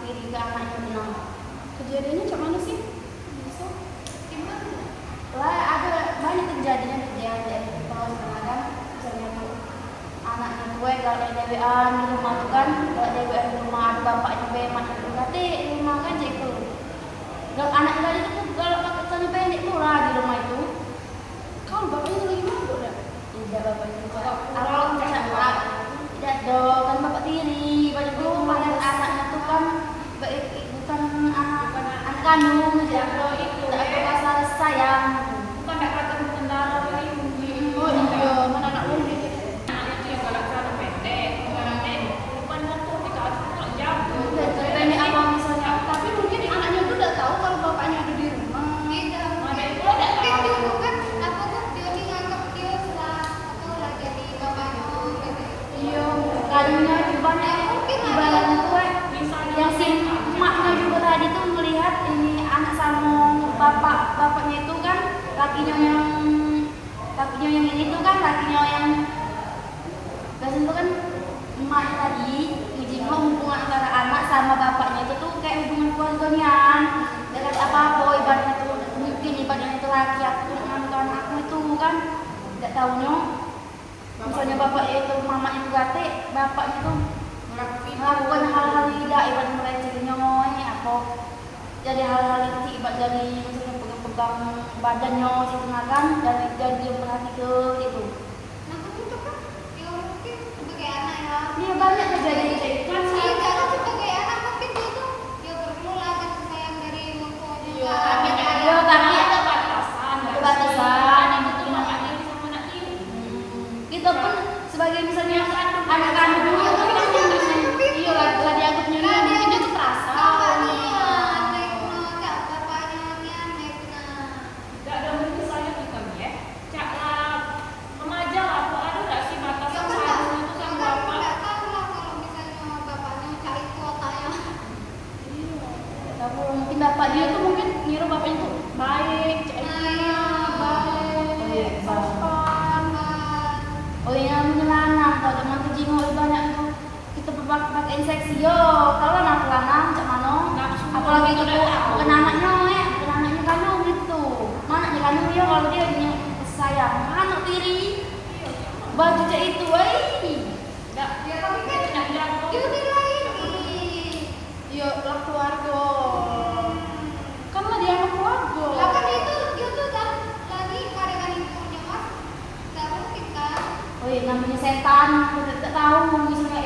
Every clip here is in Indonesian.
tiri ke anaknya tenang. Kejadiannya macam mana sih? Bisa? Gimana? Lah ada banyak kejadian kalau sekarang misalnya tuh anaknya gue kalau DWA di rumah tuh kan, kalau DWA di rumah ada bapaknya bemak itu kate di rumah kan jadi itu. Kalau anaknya tadi tuh kalau pakai pendek tuh lah di rumah itu. Kau bapaknya tuh lagi mabuk dah? Tidak bapaknya juga. Kalau misalnya tidak dong kan bapak tiri, baju itu pada anaknya tuh kan bukan anak kandung jadi itu tidak ada masalah sayang. Bukan tak kata berkendara lagi. Oh iya, mana anak lu nih? Anaknya tuh yang galak celana pendek, ibaratnya bukan motor dikasih pulang jauh. Ini apa misalnya? Tapi mungkin anaknya tuh udah tahu kalau bapaknya ada di rumah. Ada yang pula tak tahu. Iya, kayaknya banyak ibaratnya tuh yang si emaknya juga tadi tuh melihat ini anak sama bapaknya itu kan lakinya yang ini tuh kan lakinya yang biasanya tuh kan emaknya tadi ngejenguk hubungan antara anak sama bapaknya itu tuh kayak hubungan keluarganya dengan apa-apa ibaratnya tuh mungkin ibaratnya itu laki aku dengan anakku itu kan tidak tahunya misalnya bapaknya itu mamanya itu gate bapaknya tuh melakukan hal-hal yang tidak ibarat melecehnya apa jadi hal-hal yang tidak jadi misalnya pegang-pegang badannya kan dan jadi perhati ke itu. Iya banyak kejadian kayak gitu. Iya tapi ada batasan. Ada batasan. Itu tuh makanya bisa anak tiri. Kita pun sebagai misalnya anak kandung itu kan iya lah dianggapnya mungkin itu terasa. Tidak ada mungkin saya bukan ya. Caklah remaja lah. Kok ada nggak sih batasan seharusnya itu sama bapak? Tapi mungkin bapak dia tuh mungkin ngira bapaknya tuh baik, baik, sopan. Oh iya menyelanang kalau teman kejingo banyak tuh kita pakai seksi yo kalau anak lanang cak mano apalagi itu bukan anaknya kanu gitu mana nih kanu yo kalau dia punya sayang anak tiri baju cak itu Enggak, dia tapi kan tidak jago. yo lah keluarga kan lah dia anak keluarga oh iya namanya setan tidak tahu misalnya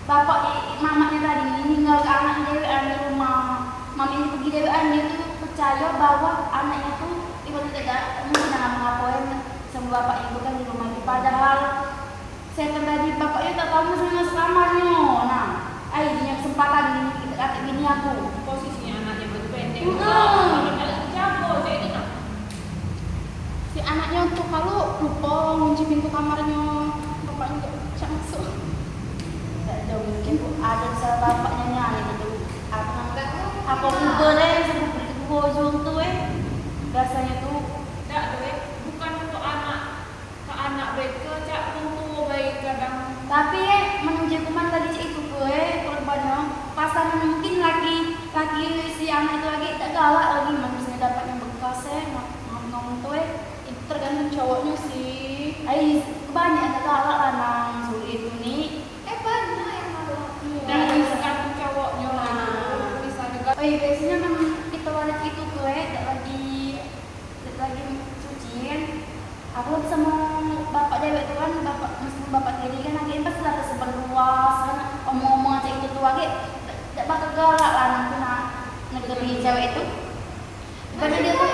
bapak mamanya tadi meninggal ke anaknya DWA di rumah mamanya pergi DWA dia tuh percaya bahwa anaknya tuh ibaratnya tidak mungkin akan mengapain sama bapaknya itu kan di rumah itu padahal setan tadi bapaknya tak tahu misalnya masuk kamarnya nah punya kesempatan gini kata gini aku Posisinya anaknya baju pendek. Heeh. Jago, saya itu nah. si anaknya untuk kalau lupa kunci pintu kamarnya bapaknya nggak bisa masuk nggak jauh mungkin ada salah bapaknya nyari gitu apa kubur sebut kubur tuh biasanya tuh Tidak, bukan untuk anak mereka cak untuk baik kadang. tapi menunjuk kemana tadi cik itu korbannya pasangan mungkin laki si anak itu lagi tak galak lagi manusia dapat yang bekas ngomong tuh Itu tergantung cowoknya sih. kebanyakan tak galak lah nang sulit itu nih Dan tergantung cowoknya lah. Bisa juga. biasanya memang kita wanita itu tak lagi cuciin aku sama bapak dewek itu kan meskipun bapak tiri kan lagi pasti lah tersebar luas kan omong-omong aja itu tuh lagi tak bakal galak lah nanti negeri cewek itu karena dia tuh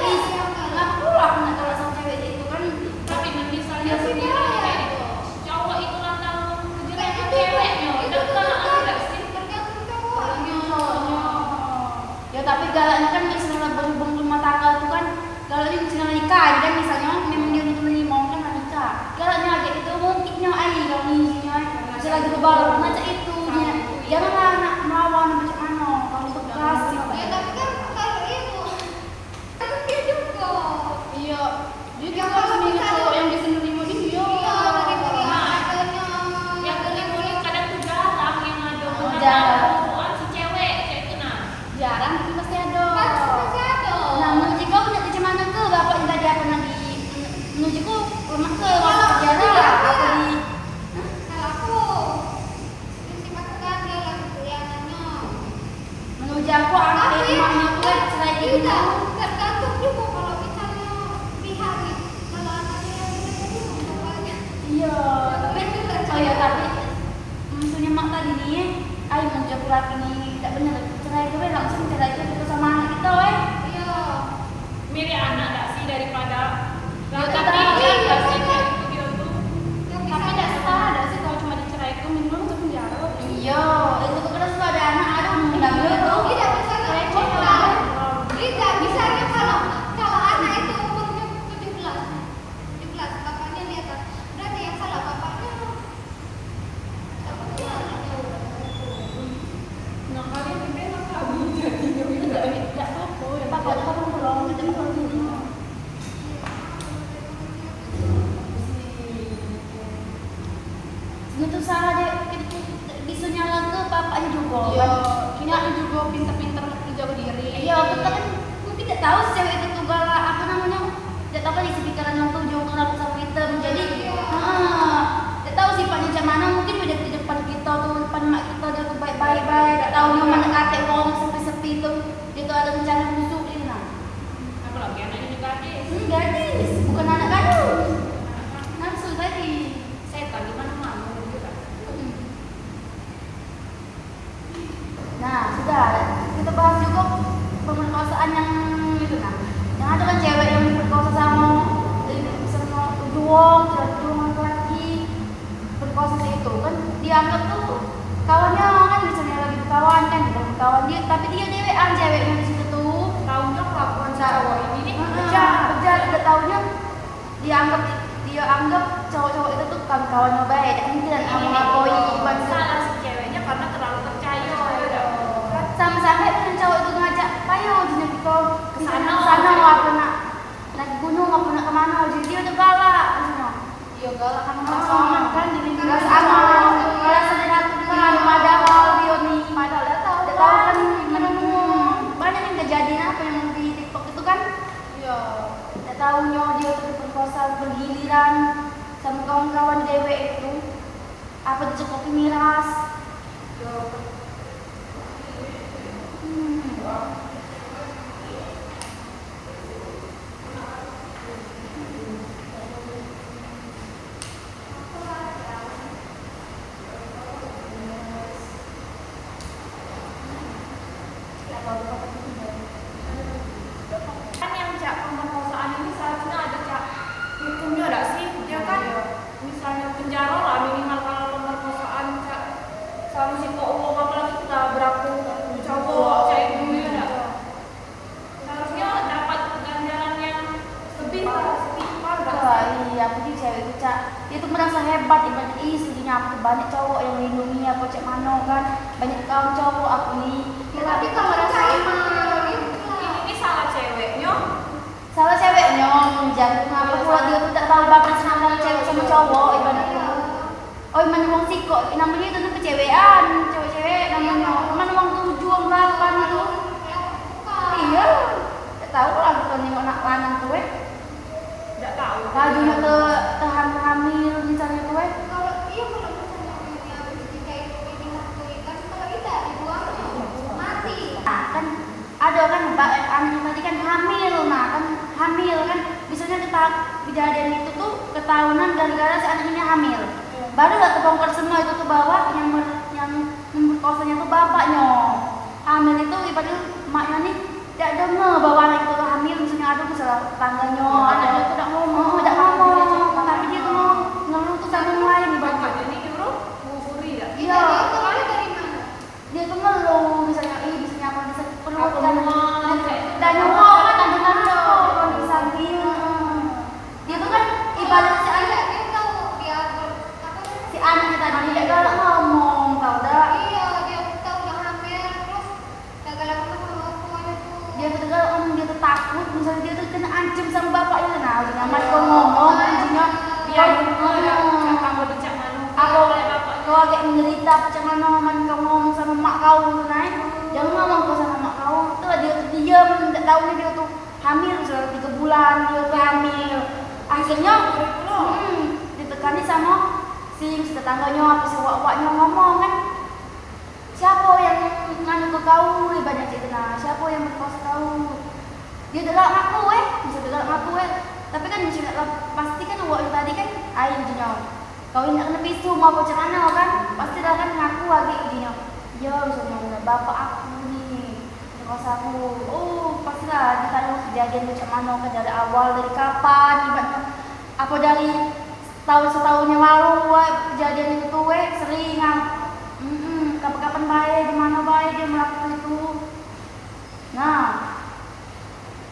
nggak perlu aku nak galak sama cewek itu kan Tapi misalnya sendiri kayak gitu. Cowok itu lantaran kejelas ceweknya. Udah ada sih. ya tapi galaknya kan misalnya berhubung rumah tangga itu kan galaknya misalnya nikah aja kan misalnya memang dia itu mau kan nikah galaknya aja itu mungkinnya kalau mungkinnya bisa lagi berbalap aja itu jangan anak melawan macam mana kalau bekas iya dia juga sendiri cowok yang bisa menerima dia Yang kelima ini kadang tuh jarang yang ada jarang. perempuan si cewek kayak itu nah. ayo menjadi laki ini tidak benar cerai gue langsung cerai itu sama anak kita Iya. Milih anak gak sih daripada Ya, tapi tapi iya gak sih kayak gitu tuh. tapi tidak salah ada sih kalau cuma dicerai itu minimal masuk penjara. Iya, itu tuh kadang suka ada anak ada undang-undang itu. Tidak bisa tidak bisa kalau anak itu umurnya 17 bapaknya di atas, berarti yang salah bapaknya. Nah kalian gimana kamu jadinya Tidak apa-apa, ya apa-apa belum ada apa-apa. Itu salah deh, bisa nyala ke bapaknya juga. Iya, kita juga pinter-pinter menjaga diri. Iya, kita kan mungkin tidak tahu sih cewek itu tuh galak apa namanya, tidak tahu kan isi pikiran yang tujuh kenapa sama kita menjadi, tidak tahu sifatnya macam mana. Mungkin di depan kita tuh, depan mak kita dia tuh baik-baik, tidak tahu mana kate wong sepi-sepi itu, dia tuh ada rencana busuk ini nah. Apalagi anaknya juga gadis. Gadis, bukan anak kandung. Nafsu tadi. Setan di mana-mana juga. Nah, sudah kita bahas juga pemerkosaan yang itu nah. Yang ada kan cewek yang diperkosa sama tujuh wong, laki perkosa itu kan dianggap tuh kawannya kan misalnya lagi berkawan kan bilang kawan dia, tapi dia dewean ceweknya di situ tuh. Tahunya kelakuan cowok ini Bejar, udah tahunya dia anggap cowok-cowok itu tuh kawan-kawannya baik, dan mungkin ngapoi salah si ceweknya karena terlalu percaya. sama-sama itu cowok itu ngajak ayo jenis kita Kesana, sana apa nak naik gunung apa nak kemana jadi dia udah galak maksudnya Iya galak kan merasa aman kan di lingkungan merasa aman merasa dilakukan padahal dia nih padahal udah tahu kan banyak yang kejadian apa yang di TikTok itu kan Iya. udah tahunya dia tuh diperkosa bergiliran sama kawan-kawan dewek itu apa dicekoki miras. Kan yang cak pemerkosaan ini seharusnya ada cak hukumnya ada sih dia kan misalnya penjara lah minimal kalau pemerkosaan cak selalu sih kok uang apalagi kita berapa cowok cewek dulu ya dak seharusnya dapat ganjaran yang lebih lah setimpal Wah, iya, pergi cewek itu cak, dia tuh merasa hebat, ibarat istrinya aku banyak cowok yang melindungi aku cek mano kan, banyak kawan cowok aku nih. Tapi kalau ini salah ceweknya. Salah ceweknya, jangan ngapa pula dia tuh tak tahu bagus sama cewek sama cowok ibarat itu. Oh, mana wong siko, namanya itu tuh kecewean, cewek-cewek namanya, mana wong 7, 8 itu. Iya, tak tahu lah bukan nengok nak lanang tuh Enggak tahu. bajunya tahan hamil misalnya tuh kalau misalnya orangnya habis dinikahi kan kalau kita dibuang mati. nah kan ada kan anaknya tadi kan hamil, nah kan hamil kan misalnya kejadian itu tuh ketahuan gara-gara si anaknya hamil baru gak kebongkar semua itu tuh bahwa yang memperkosanya tuh bapaknya hamil itu ibaratnya maknya nih tidak dengar bahwa anak itu hamil misalnya ada misalnya tangganya anaknya tuh tidak ngomong tapi dia tuh ngomong tuh sama yang lain ibaratnya Bapaknya ini nyuruh ngukuri ya. iya Itu dari mana? dia tuh ngeluh misalnya misalnya apa bisa perut Aku kan mual, dan nyuwok kan ada kan orang di samping dia tuh kan ibarat si anak Dia tahu dia apa si anaknya tadi tidak galak ngomong tau dah iya dia tahu dia hamil terus gagal sama orangnya tuh. dia tuh galak ngomong dia tuh takut misalnya dia tuh kena ancam sama bapaknya nah udah nyaman kau ngomong anjingnya Dia cak kamu dicak manu. aku oleh bapaknya. kau agak menderita macam mana man kau ngomong sama mak kau tuh naik jangan ngomong kau sama mak kau tuh dia tuh diam tidak tahu dia tuh hamil sudah 3 bulan dia tuh hamil akhirnya ditekani sama si tetangganya apa si wak-waknya ngomong kan siapa yang nganu ke kau banyak cerita nah siapa yang berkuasa kau dia galak ngaku bisa galak ngaku tapi kan pasti kan wak yang tadi kan ayo jinyo kau ini kena pisu mau macam mana kan pasti dah kan ngaku lagi jinyo Ya misalnya bapak aku nih merkosa aku, oh pastilah ditanya kejadian macam mana kan dari awal, dari kapan, ibaratnya apa dari tahun-setahun yang lalu kejadian itu tuh sering kapan-kapan baik, di mana baik dia melakukan itu. Nah,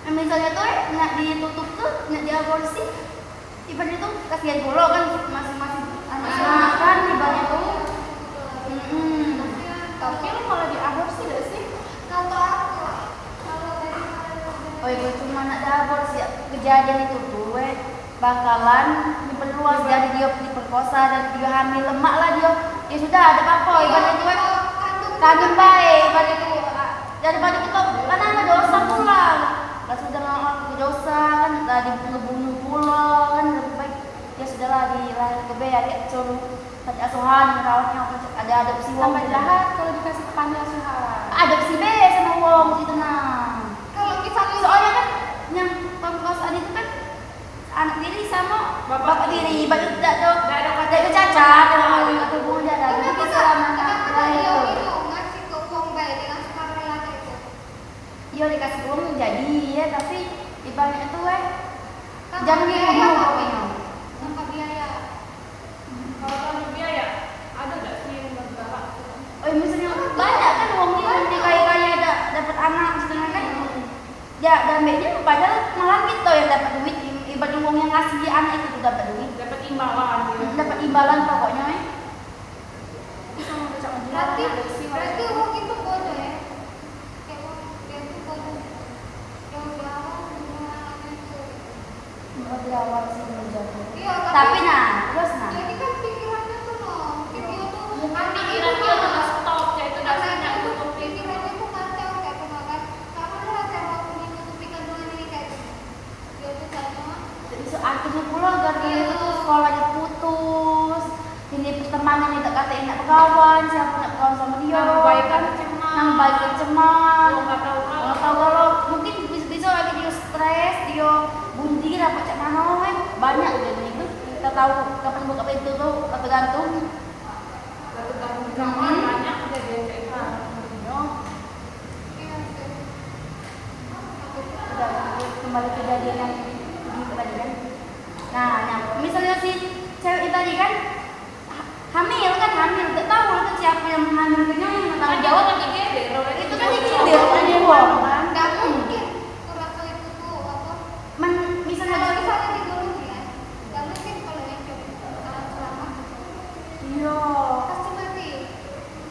misalnya tuh nak ditutup tuh, nak diaborsi, ibaratnya tuh kasihan pula kan masing-masing anak kan ibaratnya tuh. Tapi lo malah diaborsi gak sih? Kalau aku, kalau dari Oh iya, cuma nak diaborsi kejadian itu tuh bakalan diperluas dari dia diperkosa dan dia hamil lemak lah dia. Ya sudah ada apa-apa ibaratnya tuh kandung baik ibaratnya tuh daripada kita kan ada dosa pula. Lah sudah ngelakuin dosa kan tadi ngebunuh pula kan lebih baik ya sudahlah dilahir ke be ya suruh panti asuhan merawatnya ada adopsi wong Tambah jahat kalau dikasih ke panti asuhan. adopsi be sama wong gitu nah. kalau misalnya Soalnya kan yang pemeriksaan itu kan anak diri sama bapak diri, ibarat tidak ada cacat atau hubungan ada kenapa jadi selama kenapa dia itu ngasih ke uang baik dengan sukarela itu? iya dikasih uang jadi ya tapi ibaratnya itu Tanpa jangan biaya dibunuh tapi pokoknya. tanpa biaya. Kalau tanpa biaya, ada gak sih yang bergerak? Oh misalnya banyak kan uangnya nanti kaya ada dapat anak setengah kan ya dan bedanya padahal malah kita yang dapat duit ibarat uang yang ngasih dia anak itu tuh dapat duit Dapat imbalan gitu. dapat imbalan pokoknya Sama baca Berarti uang itu bodoh ya? Kayak uang dia itu bodoh. Yang di awal dengan anaknya itu. di awal sih belum jatuh Iya, tapi nah terus nah jadi kan pikirannya tuh loh, mungkin dia tuh Anak kira dia udah stop, ya itu udah anaknya siap tuh tutup pintu. pikirannya tuh kacau kayak kemarin. Sama lah cara aku menutupi kandungan ini kayak gitu. Dia tuh sama. jadi akhirnya pula gara-gara itu tuh sekolahnya putus ini pertemanan tidak kata enak berkawan siapa nak berkawan sama dia Nambah baik kan cemas. nambah baik cemas Lo nggak tahu kalau nggak tahu kalau mungkin bisa lagi dia stres dia bundi dapat cak mana banyak jadi itu kita tahu kapan buka pintu tuh tergantung tergantung zaman banyak kejadian kayak gitu. Iya sih. udah kembali kejadian yang begitu tadi kan nah misalnya si cewek itu tadi kan hamil nggak tahu itu siapa yang hamilnya yang Kan tahu Jawa lagi gede, itu kan dia kan Nggak mungkin kurasa itu tuh apa? misalnya Kalau misalnya digulung ya, nggak mungkin kalau yang cowok selamat iya pasti mati.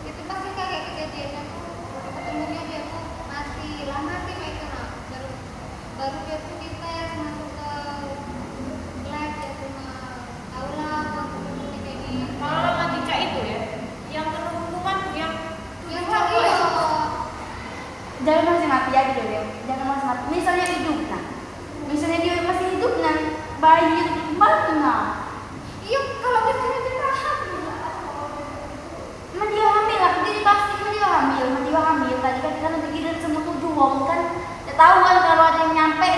Itu pasti kayak kejadiannya tuh ketemunya dia tuh mati lah mati kayak itu nah baru dia tuh dites masuk ke lab dia tuh tahu lah waktu itu kayak gini. Kalau Matica itu ya, yang penuh hukuman tuh yang Yang cowok iya. itu. jangan masih mati ya gitu dia jangan masih mati misalnya hidup nah misalnya dia masih hidup nah bayi itu mana Iya kalau misalnya dia hamil. Emang dia hamil lah, dia pasti dia hamil tadi kan kita nanti dari semua 7 wong kan ya tahu kan kalau ada yang nyampe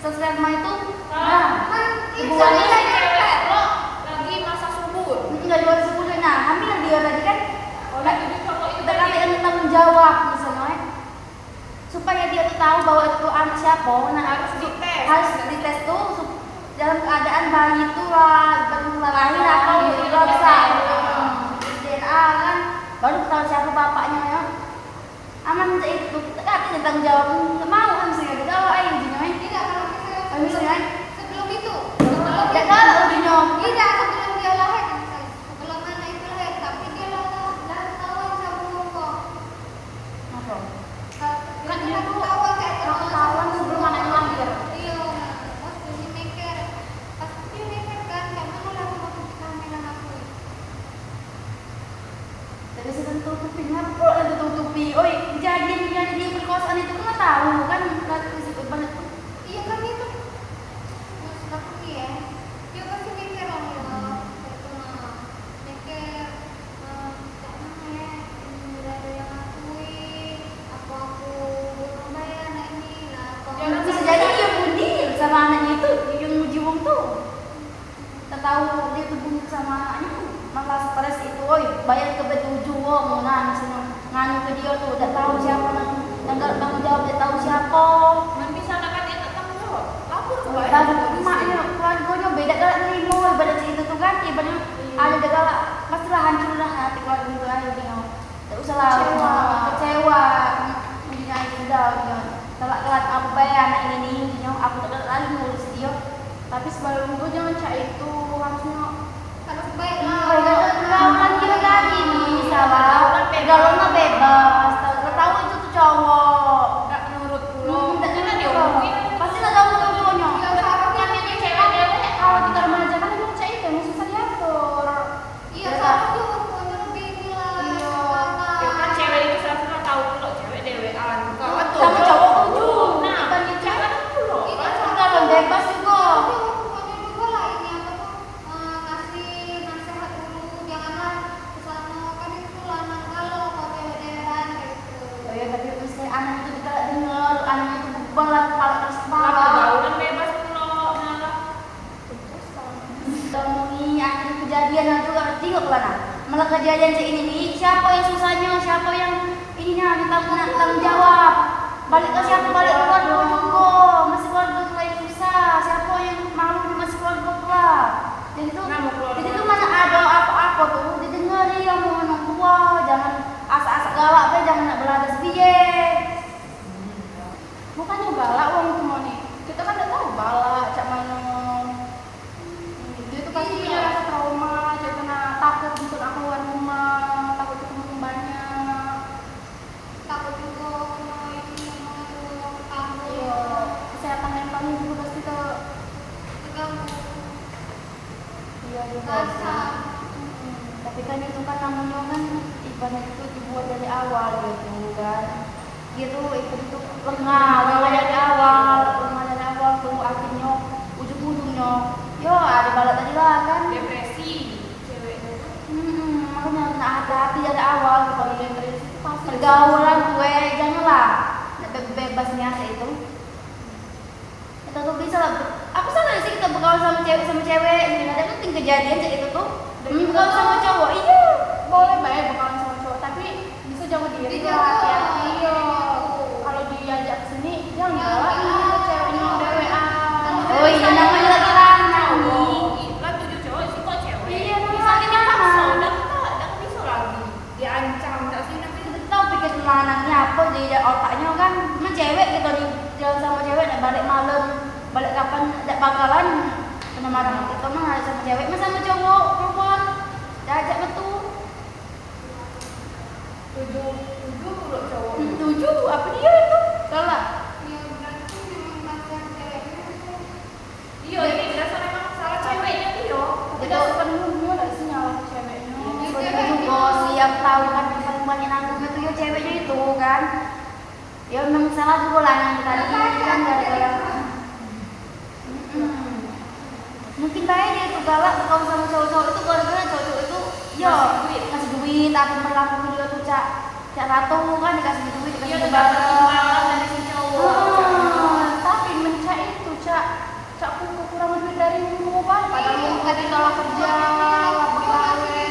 sesperma itu nah Kan hubungannya bisa Cewek nyampe. lo lagi masa subur. nggak 210 nah hamil dia tadi kan Oleh itu cowok itu kita katakan tanggung jawab misalnya supaya dia tuh tahu bahwa itu anak siapa nah harus dites tuh dalam keadaan bayi itu lah baru lahir atau diperiksa DNA kan baru tahu siapa bapaknya ya aman itu katanya tanggung jawab nggak mau kan misalnya gitu oh ayo ujinya Tidak kalau misalnya sebelum itu. nggak tahu ujinya Tidak sebelum dia lahir misalnya. Sebelum anak itu lahir tapi dia lah ketahuan sama ngomong. apa Kan dia ketahuan kayak ketahuan sebelum anaknya lahir. Iya, pas dia mikir, pas dia mikir kan, kayak mana lah aku mau kehamilan aku. tapi sedang tutupi ngapa lagi tutupi oi kejadian dia perkosaan itu kan tahu kan lagi situ banget tuh Iya kan itu, maksud aku nih ya, dia pasti mikir lah ya, itu mah mikir, kayak mana ya, ini udah ada yang ngakui, apa aku belum bayar anak ini, lah apa Jangan bisa jadi dia bunuh sama anaknya itu yang mujiwong tuh kita tahu dia tuh bunuh sama anaknya tuh malah stres itu oi bayar ke betuju wong nah misalnya tuh tidak tahu siapa yang nggak tanggung jawab, tidak tahu siapa. Man bisa kan dia tak tanggung jawab. Lapor ke baik. Dan emaknya keluarganya beda galak nerimo ibarat itu tuh kan ibaratnya ada galak pastilah hancur lah hati keluarga itu aja dia. Tak usah lah kecewa. Punya itu dah dia. Telat aku bayar anak ini dia aku tak lagi ngurus dia. Tapi sebelum itu jangan cak itu harusnya Harus baik Oh, lah. pergaulan kita lagi nih salah. Pergaulan bebas. Tahu itu tuh cowok. nggak menurut pulau. Tidak Karena tahu dia dia omongin. pasti nggak tahu cowoknya. Ya seharusnya Kan ini cewek dia banyak kalau di remaja kan emang cak itu yang susah diatur. iya seharusnya hukumnya lebih nilai. Iya. Ya kan cewek itu seharusnya tahu kalau cewek dewean. Kawan tuh. Sama cowok tuh. Nah, Bukan gitu. cewek kan pulau. Iya, Pergaulan bebas juga. Tapi hukumannya juga lah ini apa tuh ngasih nasihat dulu, janganlah kesana kan itu lah kalau cewek dewean kayak gitu. Oh ya tapi misalnya anak itu kita dengar, anak itu berat kepala keras Lah kepala. pergaulan bebas pulau. Nah, Ngomongin akhir kejadian yang juga tengok lah nah. Malah kejadian cek ini nih, siapa yang susahnya, siapa yang ininya tanggung jawab. Balik ke siapa balik ke keluarga juga, masih keluarga tua yang susah, siapa yang malu masih keluarga tua. Jadi tuh mana ada apa-apa tuh didengari yang mau orang tua, jangan asa-asa galak be, jangan nak beladas biye. bukannya galak wong itu mau nih. Kita kan udah tahu galak cak mana. Dia tuh pasti punya rasa trauma, dia kena takut untuk aku keluar rumah, takut ketemu banyak. Takut juga kena ini kamu Iya, kesehatan mentalnya juga pasti terganggu Iya juga sih. rasa. Tapi kan itu kan namanya kan ibadah itu dibuat dari awal gitu kan. Dia tuh itu lengah dari awal tunggu akhirnya ujung-ujungnya. Yo ada balak tadi lah kan. Depresi cewek itu. Makanya kena hati-hati dari awal Kalau gitu. depresi itu pasti Pergaulan gue janganlah bebasnya itu. Kita tuh bisa lah. Apa salah sih kita bergaul sama cewek? Nggak ada penting kejadian kayak itu tuh. Bergaul sama cowok, iya. boleh baik bakalan sama cowok, tapi bisa jaga diri Dijaga. hati-hati. Iya. Kalau diajak ke sini jangan galak ini ceweknya yang dewean. Oh iya namanya lagi lanang nih. Lah tujuh cowok sih kok cewek. Iya, namanya Misalnya dia lagi paksa, lanang. udah bisa lagi. Diancam, tak sih nanti. Kita tahu pikir lanangnya apa di otaknya kan. Emang cewek kita di jalan sama cewek nak balik malam, balik kapan tidak bakalan kena marah kita mah harus sama cewek, mah sama cowok perempuan. Diajak betul. Tujuh puluh cowok. 7 apa dia itu? Salah. Ya berarti memang masalah ceweknya itu. Iya, ini dasar emang salah ceweknya dia. Itu Sepenuhnya dari sinyal ceweknya. Itu juga sih yang tahu kan paling banyak nanggung itu ya ceweknya itu kan. Ya memang salah juga lanang tadi kan gara-gara. Mungkin baik dia itu galak berkawan sama cowok-cowok itu gara-gara cowok itu ya kasih duit apa berlaku dia tuh cak ratu kan dikasih duit Iya, dikasih dapat barang. imbalan dari si cowok. Tapi mencak itu cak kekurangan duit dari rumah padahal Iya, mau tadi kalau kerja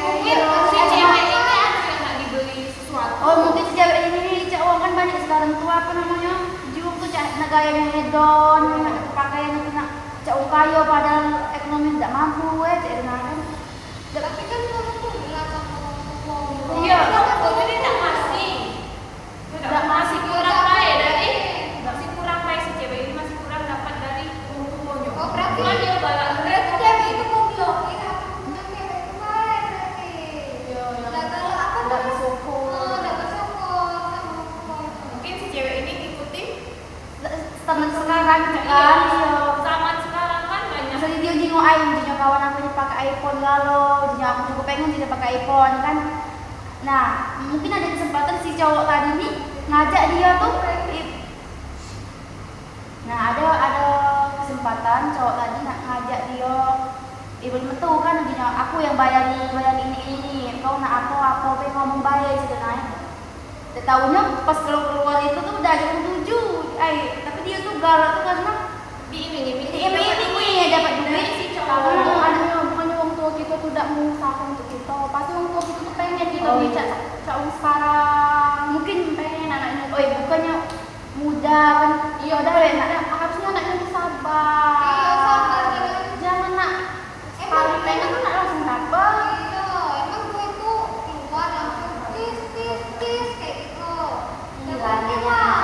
Mungkin si cewek ini ada yang nggak dibeli sesuatu. oh mungkin si cewek ini cak uang kan banyak sekarang tuh apa namanya jiung tuh cak gayanya hedon pakaiannya tuh nak cak uang kaya padahal ekonomi tidak mampu cak kan. Tapi kan kamu tuh bilang sama orang tua. Iya, aku jadi tak masih. Tidak masih kurang baik dari masih kurang baik si cewek ini masih kurang dapat dari tuanya. Oh berarti Kan dia galak berarti cewek itu mau blokir apa hubungan cewek itu baik berarti. Iya, yang Nah, kalau apa nggak tuh? bersyukur. Nggak bersyukur sama orang tua. Mungkin si cewek ini ngikuti Standar sekarang kan iya. zaman sekarang kan banyak. Misalnya dia jenguk jenguk kawan aku dia pakai iPhone galau, jenguk aku juga pengen dia pakai iPhone kan. Nah, mungkin ada kesempatan si cowok tadi nih ngajak dia tuh. Nah, ada kesempatan cowok tadi ngajak dia. Ibu metu kan dia aku yang bayar ini. Kau nak apa pengen ngomong bayar sih naik. Tahunya pas keluar itu tuh udah jam 7. Tapi dia tuh galak tuh karena diiming-iming dapat duit si cowok. bukannya orang tua kita tuh tidak mengusahakan untuk kita, pasti orang tua kita tuh pengen kita Oh, bisa iya. cak sekarang. Mungkin Pengen anaknya. bukannya muda kan. Iya udah anaknya harusnya anaknya tuh sabar. Iya, sabar, Jangan nak sekali pengen tuh nak langsung dapat. Iya, emang gue tuh keluar langsung tis kayak gitu. Iya, Gak lah.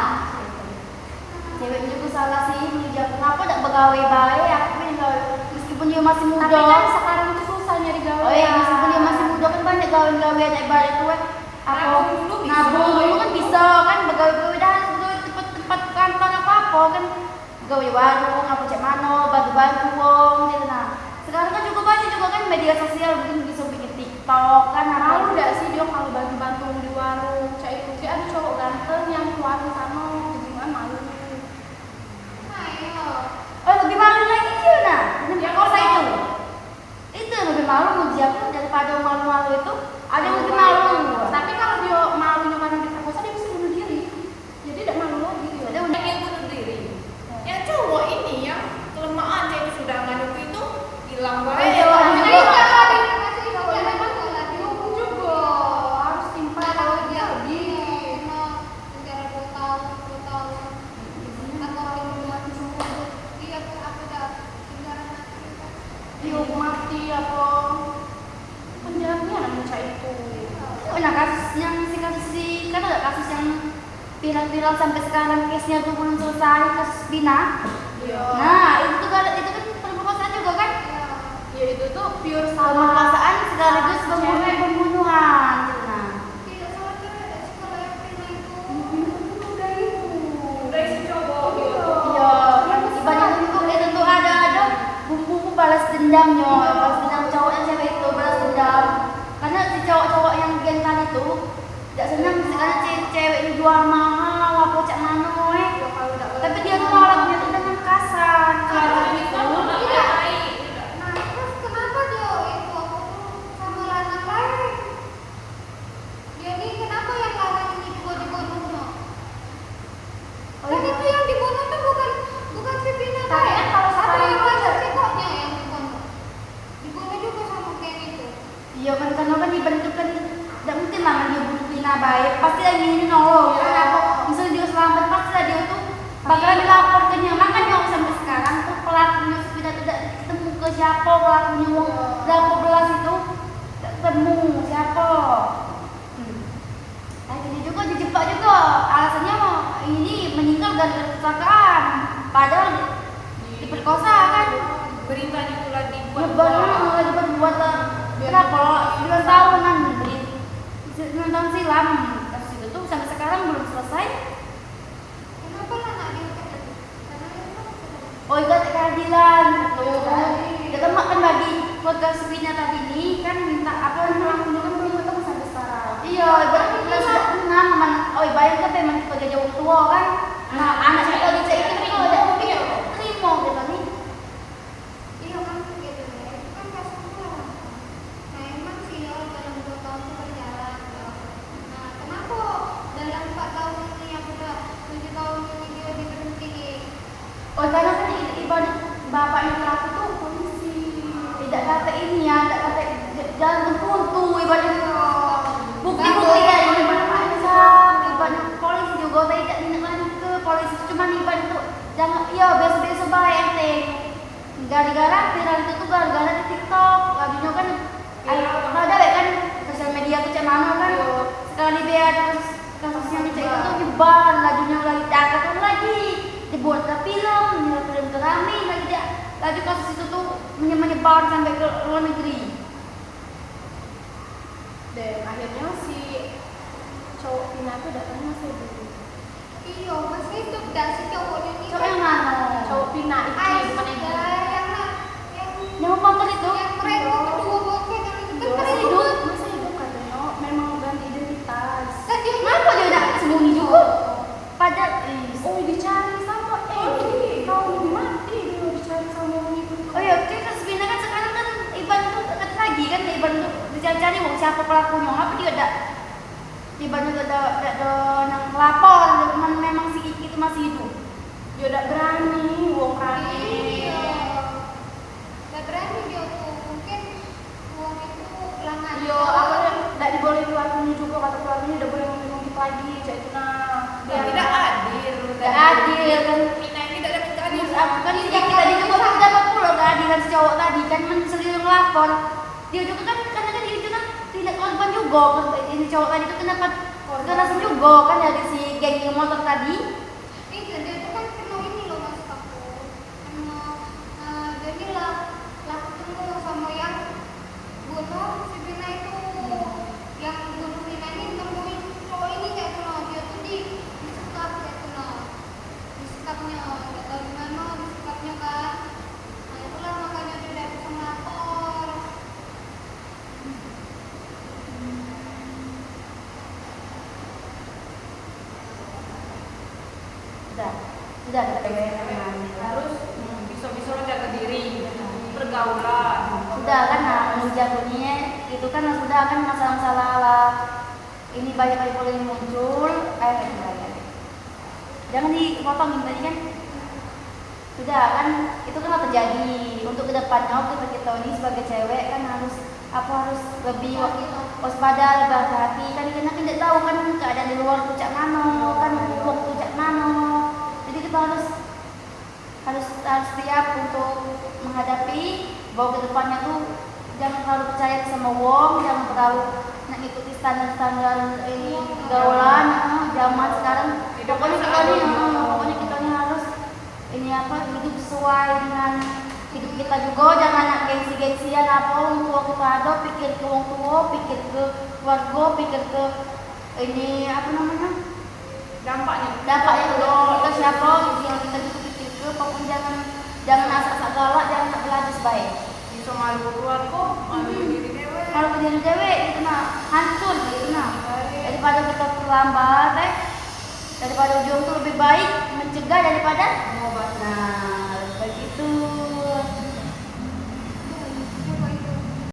Cewek juga salah sih, menjawab kenapa tidak begawe baik, aku pengen gawe meskipun dia masih muda. Tapi kan sekarang tuh susah nyari gawe. Oh iya, meskipun dia masih muda kan banyak gawe-gawe ada ibarat itu Nabung dulu bisa. nabung dulu kan bisa kan begawe-gawe dah tempat kantor apa kan gawe warung apa cek mano bantu-bantu wong gitu nah. Sekarang kan juga banyak juga kan media sosial mungkin bisa bikin TikTok kan Malu nggak sih dia kalau bantu-bantu di warung? Cak itu dia ada cowok ganteng yang keluar di sana, jadi kan malu. Ayo. Oh lebih malu lagi dia nah, Ya, kosa kalau- itu lebih malu uji aku daripada malu-malu itu ada yang lebih malu. Tapi kalau dia malunya karena diperkosa dia bisa bunuh diri. Jadi tidak malu lagi dia. Ada udah yang bunuh diri. Yang cowok ini yang kelemahan dia itu sudah ngadu itu hilang Oh, baik. iya, Nah, juga. itu lagi masih juga lagi. Dihukum juga harus timpal kalau dia di. Emang penjara 2 tahun. Atau 5 tahun. Iya, aku udah penjara mati. Dihukum mati apa? Penjaranya namanya Cak itu. Nah kasus yang si kan ada kasus yang viral-viral sampai sekarang case-nya tuh belum selesai kasus Bina. Iya. Nah itu kan pemerkosaan juga kan? Ya itu tuh pure salah. Pemerkosaan sekaligus Salah cewek. pembunuhan. Nah, Tidak salah cewek ada sih kalau yang pernah itu. Udah si cowok gitu. iya banyak juga itu tuh ada bumbu balas dendamnya, balas dendam cowok yang cewek itu balas dendam. Karena si cowok-cowok yang gentar itu tidak senang karena cewek ini jual mahal apa cak mano tapi dia tuh nolaknya tuh dengan kasar Kalau cara bisa itu. udah Tidak. baik. Nah, terus kenapa dia itu aku tuh sama lanang lain? Jadi kenapa yang lanang ini juga dibunuhnya? Oh, Kan iya. itu yang dibunuh tuh bukan si Pina Tapi kan kalau ada sekarang yang itu lain ada- si koknya yang dibunuh. Dibunuh juga sama kayak gitu. Iya kan karena kan dibentuk kan tidak mungkin lah dia bunuh Vina baik pasti lagi ini nolong Iya. kan apa misalnya dia selamat pasti lah dia tuh bakalan dilaporkannya makanya sampai sekarang tuh pelakunya sudah tidak ketemu ke siapa pelakunya wong berapa belas itu tidak ketemu siapa. Akhirnya juga dijebak juga alasannya mau ini meninggal gara-gara kecelakaan padahal diperkosa kan. Beritanya telah dibuat. Ya benar, lagi berbuat lah. Kenapa kalau 9 tahunan beri 9 tahun silam kasus itu tuh sampai sekarang belum selesai. Kenapa lanang dia ketemu? Karena dia kan sudah- Oh itu keadilan gitu. Ya kan mak kan bagi keluarga Supina tadi ini kan minta apa pelakunya kan belum ketemu sampai sekarang. Iya, berarti kita sudah enam man. Oh bayangkan memang sebagai jauh tua kan. Nah anak kita bisa itu kalau ada terima gitu nih. Iya kan gitu ya. Itu kan kasusnya lanang. Nah emang sih ya dalam 2 tahun itu berjalan. Ya. Nah kenapa dalam 4 tahun ini yang udah 7 tahun ini dia diberhentiin? Oh karena kan ibadah bapaknya pelaku tuh polisi. Tidak kata ini ya, tidak kata jalan terpuntu ibaratnya. Bukti-bukti kayak ini ibadah polisi juga tidak tindak lanjut ke polisi cuma ibadah tuh jangan iya biasa-biasa baik ente. Gara-gara viral itu tuh gara-gara di TikTok, lagunya kan ada kan sosial media tuh cek mana kan sekali dia ada kasus yang dicek itu tuh nyebar lagunya lagi diangkat lagi dibuat ke film rame lagi dia lagi kasus itu tuh menyebar sampai ke luar negeri. Dan akhirnya si cowok Pina itu datangnya masih dulu. Iya masih itu dah si cowoknya ini. Cowok yang mana? Cowok Pina itu bukan Egy. Yang motor itu? Yang mereka kedua bocah kan itu kan Masih mereka hidup? Masih hidup katanya, memang ganti identitas. Kan dia Kenapa dia udah sembunyi juga? Padahal Oh dicari sama Egy. Kau lebih mati dia dicari sama orang itu. oh iya, kan kasus Vina kan sekarang kan Iban tuh dekat lagi kan Iban tuh dicari-cari mau siapa pelakunya apa dia ada Iban tuh ada yang lapor teman memang si Iki itu masih hidup. Dia udah berani, wong berani. iya. Gak berani dia tuh mungkin uang itu pelanggan. Yo, apa dia tidak diboleh keluar juga kata keluarga adil kan. Mina ini tidak dapat keadilan. Aku kan sejak kita dicoba kita dapat pula keadilan si cowok tadi kan sendiri ngelapor. Dia juga kan karena kan dia juga tidak korban juga kan ini cowok tadi itu kenapa kekerasan juga kan dari si geng motor tadi. Itu dia tuh kan kena ini loh mas aku kena jadi lah ketemu sama yang bunuh si Vina itu, yang bunuh Vina ini nemuin cowok ini kayak kena dia tuh disekap kayak kena disekapnya nggak tahu gimana disekapnya kan. Nah itulah makanya dia tidak bisa melapor. Sudah kita pegang Harus bisa-bisa lo jaga diri, pergaulan. sudah kan nah menjatuhnya itu kan sudah kan masalah-masalah lah ini banyak kali boleh muncul jangan dipotongin tadi kan sudah kan itu kan terjadi untuk kedepannya waktu kita ini sebagai cewek kan harus lebih waspada, lebih hati-hati kan kita tidak tahu kan keadaan di luar puncak nano kan puncak nano, jadi kita harus siap untuk menghadapi bahwa kedepannya tuh jangan terlalu percaya sama wong, jangan terlalu nak ikuti standar-standar ini gaulan zaman sekarang. Pokoknya kita ini harus ini hidup sesuai dengan hidup kita juga, jangan nak gengsi-gengsian apa wong tua kita ada, pikir ke wong tua, pikir ke keluarga, pikir ke ini dampaknya kita siapa yang kita pikir ke, pokoknya jangan asal-asal galak, jangan belajar sebaik. Bisa malu keluarga, malu diri dewe. Kalau ke diri dewe itu hancur gitu daripada kita terlambat daripada ujung tuh lebih baik mencegah daripada Obat. nah